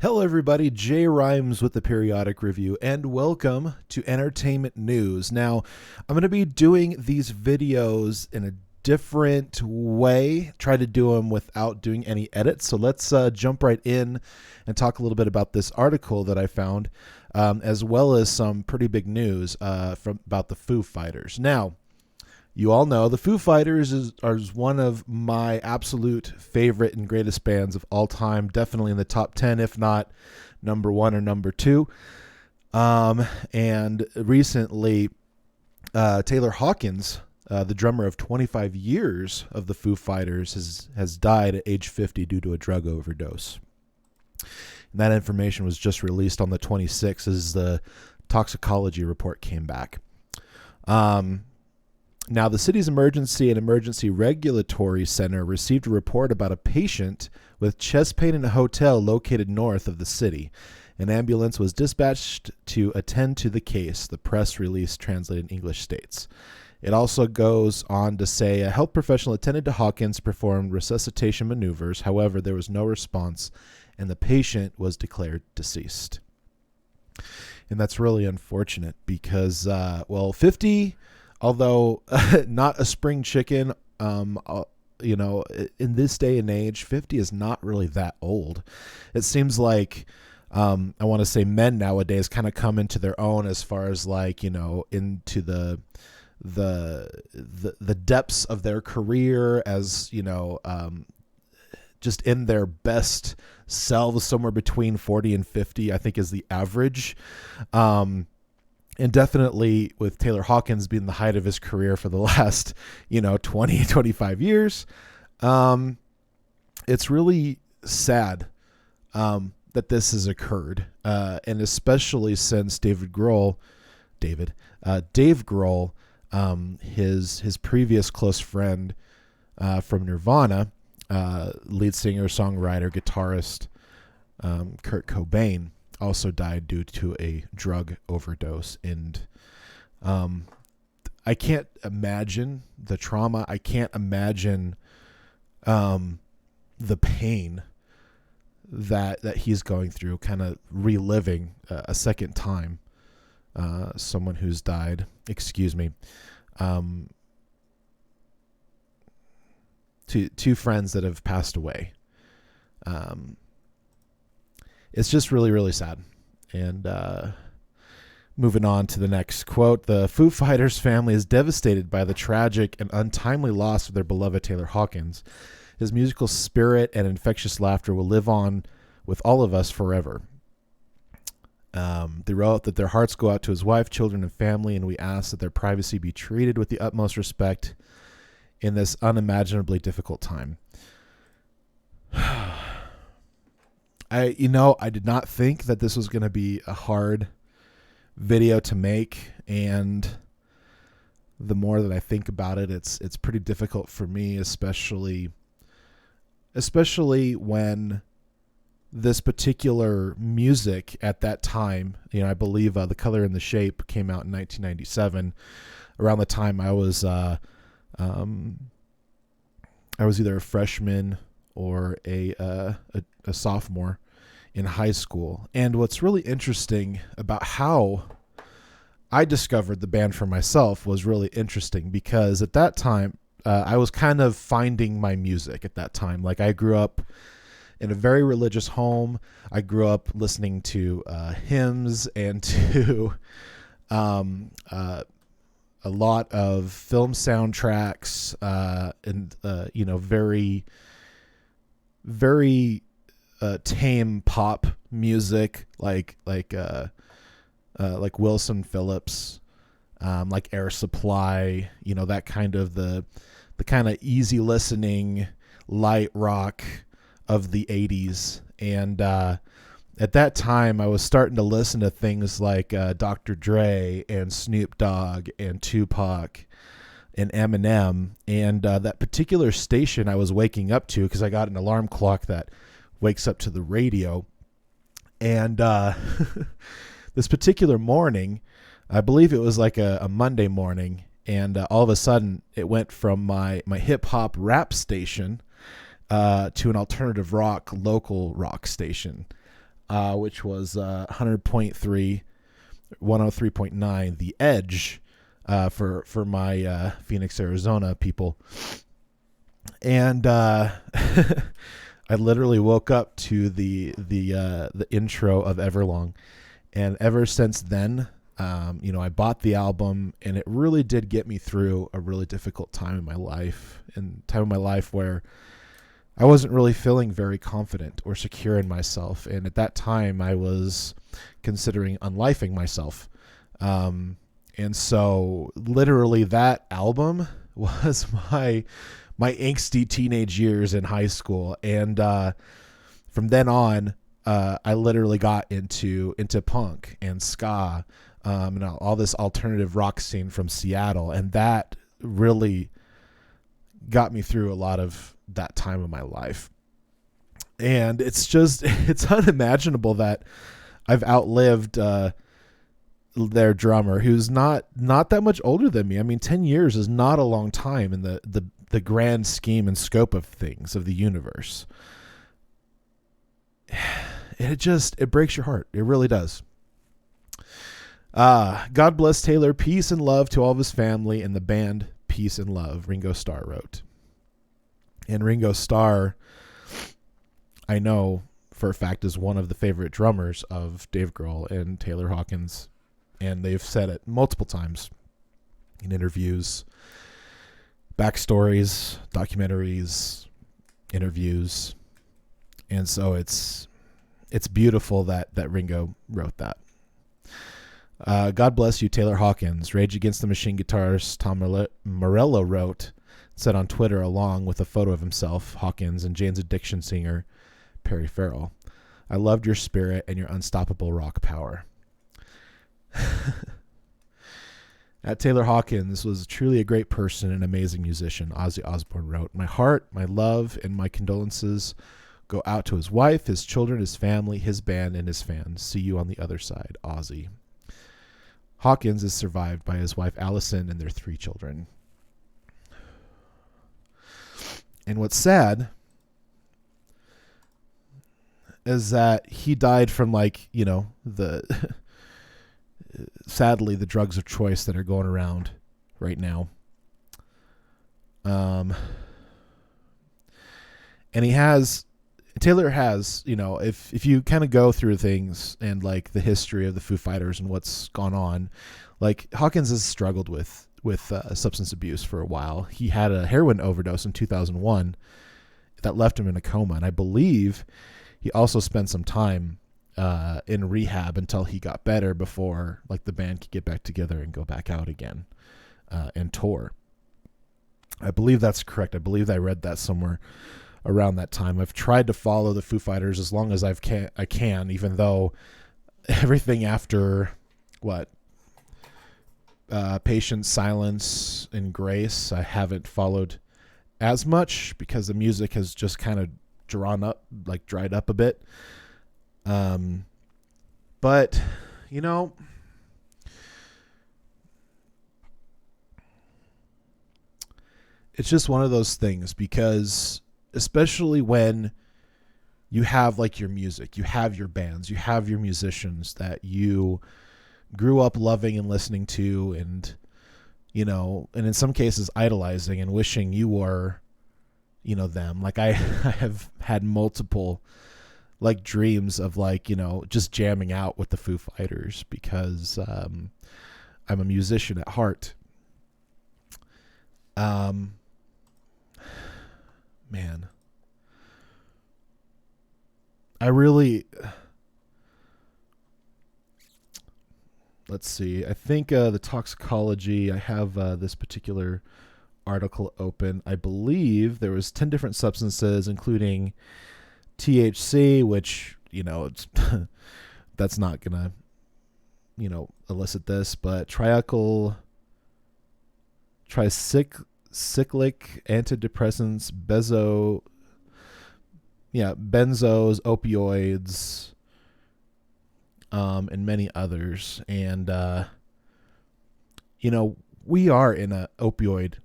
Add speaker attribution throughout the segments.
Speaker 1: Hello everybody, JayReims with the Periodic Review, and welcome to Entertainment News. Now, I'm going to be doing these videos in a different way, try to do them without doing any edits. So let's jump right in and talk a little bit about this article that I found, as well as some pretty big news about the Foo Fighters. Now, you all know the Foo Fighters is one of my absolute favorite and greatest bands of all time, definitely in the top 10, if not number one or number two. And recently, Taylor Hawkins, the drummer of 25 years of the Foo Fighters, has died at age 50 due to a drug overdose. And that information was just released on the 26th as the toxicology report came back. Now, the city's Emergency and Emergency Regulatory Center received a report about a patient with chest pain in a hotel located north of the city. An ambulance was dispatched to attend to the case, the press release translated in English states. It also goes on to say a health professional attended to Hawkins performed resuscitation maneuvers. However, there was no response, and the patient was declared deceased. And that's really unfortunate because, 50... although not a spring chicken, in this day and age, 50 is not really that old. It seems like, I want to say men nowadays kind of come into their own as far as into the depths of their career as, just in their best selves, somewhere between 40 and 50, I think is the average. And definitely with Taylor Hawkins being the height of his career for the last, 20, 25 years, it's really sad that this has occurred. And especially since Dave Grohl, his previous close friend from Nirvana, lead singer, songwriter, guitarist, Kurt Cobain, also died due to a drug overdose. And I can't imagine the trauma. I can't imagine the pain that he's going through, kind of reliving a second time someone who's died. Two friends that have passed away. It's just really, really sad. And moving on to the next quote, the Foo Fighters family is devastated by the tragic and untimely loss of their beloved Taylor Hawkins. His musical spirit and infectious laughter will live on with all of us forever. They wrote that their hearts go out to his wife, children, and family, and we ask that their privacy be treated with the utmost respect in this unimaginably difficult time. I did not think that this was going to be a hard video to make, and the more that I think about it, it's pretty difficult for me, especially when this particular music at that time, I believe The Color and the Shape came out in 1997. Around the time I was either a freshman or a sophomore in high school. And what's really interesting about how I discovered the band for myself was really interesting because at that time, I was kind of finding my music at that time. Like, I grew up in a very religious home. I grew up listening to hymns and to a lot of film soundtracks and very, very tame pop music like Wilson Phillips, like Air Supply, that kind of the kind of easy listening light rock of the 80s. And at that time I was starting to listen to things like Dr. Dre and Snoop Dogg and Tupac and Eminem, and that particular station I was waking up to because I got an alarm clock that wakes up to the radio. And this particular morning, I believe it was like a Monday morning, and all of a sudden it went from my hip hop rap station to an alternative rock, local rock station. which was 100.3, 103.9, The Edge, for my Phoenix, Arizona people. And I literally woke up to the intro of Everlong, and ever since then, I bought the album, and it really did get me through a really difficult time in my life, where I wasn't really feeling very confident or secure in myself. And at that time, I was considering unlifing myself. And so literally that album was my angsty teenage years in high school. And from then on, I literally got into punk and ska, and all this alternative rock scene from Seattle. And that really got me through a lot of that time of my life. And it's unimaginable that I've outlived their drummer, who's not that much older than me. I mean, 10 years is not a long time in the grand scheme and scope of things, of the universe. It breaks your heart. It really does. God bless Taylor. Peace and love to all of his family and the band. Peace and love, Ringo Starr wrote. And Ringo Starr, I know for a fact, is one of the favorite drummers of Dave Grohl and Taylor Hawkins. And they've said it multiple times in interviews, backstories, documentaries, interviews. And so it's beautiful that Ringo wrote that. God bless you, Taylor Hawkins. Rage Against the Machine guitarist Tom Morello said on Twitter, along with a photo of himself, Hawkins, and Jane's Addiction singer Perry Farrell. I loved your spirit and your unstoppable rock power. Taylor Hawkins was truly a great person and amazing musician, Ozzy Osbourne wrote. My heart, my love, and my condolences go out to his wife, his children, his family, his band, and his fans. See you on the other side, Ozzy. Hawkins is survived by his wife Allison and their 3 children. And what's sad is that he died from sadly the drugs of choice that are going around right now. And Taylor has, if you kind of go through things and like the history of the Foo Fighters and what's gone on, like Hawkins has struggled with substance abuse for a while. He had a heroin overdose in 2001 that left him in a coma. And I believe he also spent some time in rehab until he got better before like the band could get back together and go back out again and tour. I believe that's correct. I believe I read that somewhere around that time. I've tried to follow the Foo Fighters as long as I can, even though everything after Patience, Silence, and Grace I haven't followed as much because the music has just kind of dried up a bit. But it's just one of those things, because especially when you have like your music, you have your bands, you have your musicians that you grew up loving and listening to, and and in some cases idolizing and wishing you were them. Like I have had multiple like dreams of just jamming out with the Foo Fighters because I'm a musician at heart. Man, I really, let's see. I think the toxicology, I have this particular article open. I believe there was 10 different substances, including THC, which, it's that's not going to, elicit this, but tricyclic antidepressants, benzos, opioids, and many others. And, we are in a opioid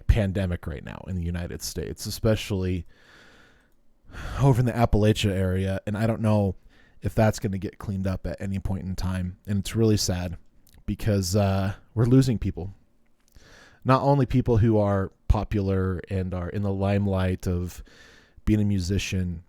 Speaker 1: pandemic right now in the United States, especially over in the Appalachia area. And I don't know if that's going to get cleaned up at any point in time. And it's really sad because we're losing people. Not only people who are popular and are in the limelight of being a musician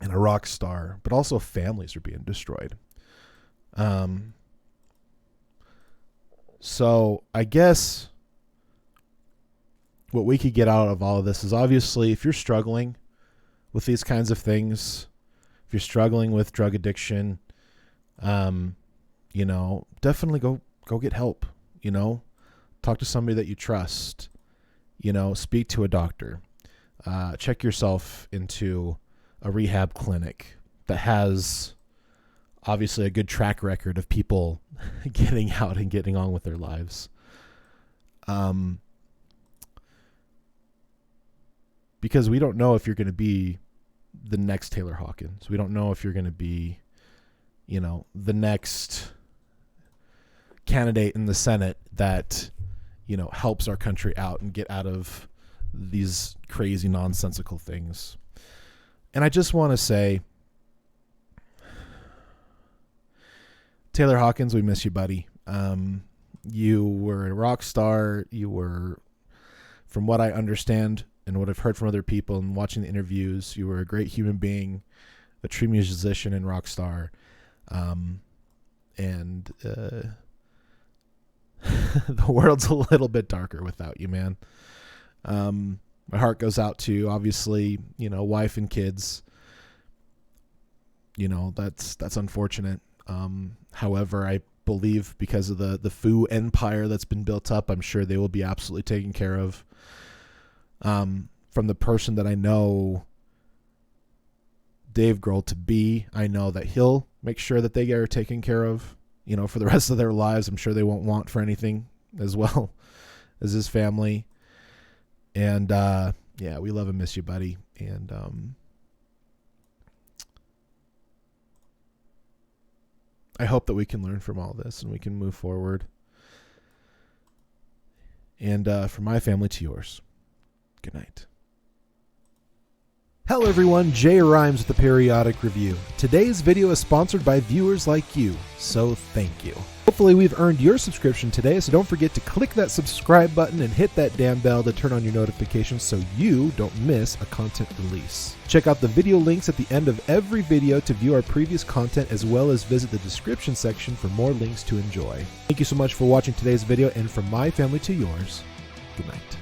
Speaker 1: and a rock star, but also families are being destroyed. So I guess what we could get out of all of this is, obviously, if you're struggling with these kinds of things, if you're struggling with drug addiction, definitely go get help. Talk to somebody that you trust. Speak to a doctor. Check yourself into a rehab clinic that has obviously a good track record of people getting out and getting on with their lives. Because we don't know if you're going to be the next Taylor Hawkins. We don't know if you're going to be, the next candidate in the Senate that, helps our country out and get out of these crazy, nonsensical things. And I just want to say, Taylor Hawkins, we miss you, buddy. You were a rock star. You were, from what I understand and what I've heard from other people and watching the interviews, you were a great human being, a true musician and rock star. The world's a little bit darker without you, man. My heart goes out to, obviously, wife and kids. That's unfortunate. However, I believe because of the Foo empire that's been built up, I'm sure they will be absolutely taken care of. From the person that I know Dave Grohl to be, I know that he'll make sure that they are taken care of, for the rest of their lives. I'm sure they won't want for anything as well as his family. And, we love and miss you, buddy. And, I hope that we can learn from all this and we can move forward. And, from my family to yours, good night. Hello everyone, JayReims with the Periodic Review. Today's video is sponsored by viewers like you, so thank you. Hopefully we've earned your subscription today, so don't forget to click that subscribe button and hit that damn bell to turn on your notifications so you don't miss a content release. Check out the video links at the end of every video to view our previous content, as well as visit the description section for more links to enjoy. Thank you so much for watching today's video, and from my family to yours, good night.